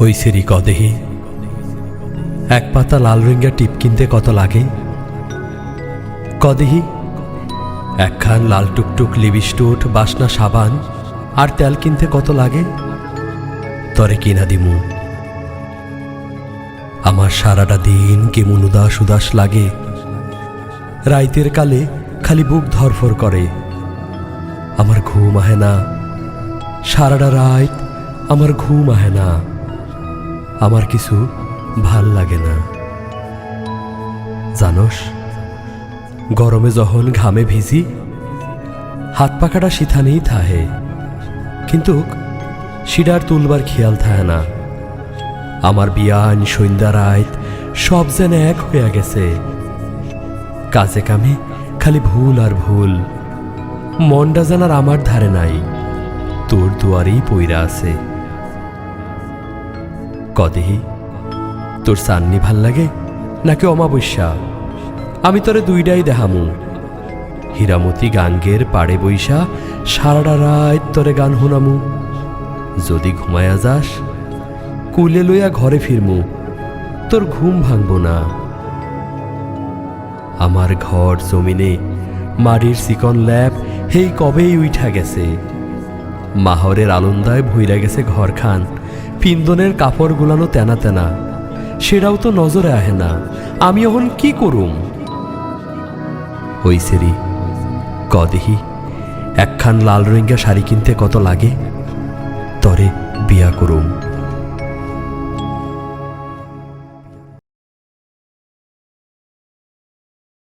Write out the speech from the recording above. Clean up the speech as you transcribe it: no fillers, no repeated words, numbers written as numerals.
ওই সেরি কদেহি এক পাতা লাল রঙা টিপ কিনতে কত লাগে? কদেহি একখান লাল টুকটুক লিপস্টিক বাসনা সাবান আর তেল কিনতে কত লাগে? তরে কিনা দিমু। আমার সারাটা দিন কেমন উদাস উদাস লাগে। রাইতের কালে খালি বুক ধরফর করে। আমার ঘুম আহে না। সারাটা রাত আমার ঘুম আহে না। আমার কিছু ভাল লাগে না। জানোস, গরমে যখন ঘামে ভিজি হাত পাখাটা শিথানেই থাহে, কিন্তু সিডার তুলবার খেয়াল থাহে না। আমার বিয়ান সন্ধ্যা রাত সব যেন এক হইয়া গেছে। কাজে কামে খালি ভুল আর ভুল। মনটা যেন আর আমার ধারে নাই, তোর দুয়ারেই পইরা আছে। কদেহি তোর সান্নি ভাল লাগে নাকি অমাবস্যা? আমি তোরে দুইটাই দেখামু। হীরামতি গাঙ্গের পাড়ে বইসা সারাটা রাত তোরে গান শোনামু। যদি ঘুমায়া যাস কুলে লইয়া ঘরে ফিরমু, তোর ঘুম ভাঙব না। আমার ঘর জমিনে মাটির চিকন ল্যাপ হেই কবেই উঠা গেছে। মাহরের আলন্দায় ভইরা গেছে ঘরখান। পিন্দনের কাপড় গুলানো তেনা তেনা, সেটাও তো নজরে আহে না। আমি এখন কি করুম? ওই সেরি কদেহি একখান লাল রঙা শাড়ি কিনতে কত লাগে? তরে বিয়া করুম।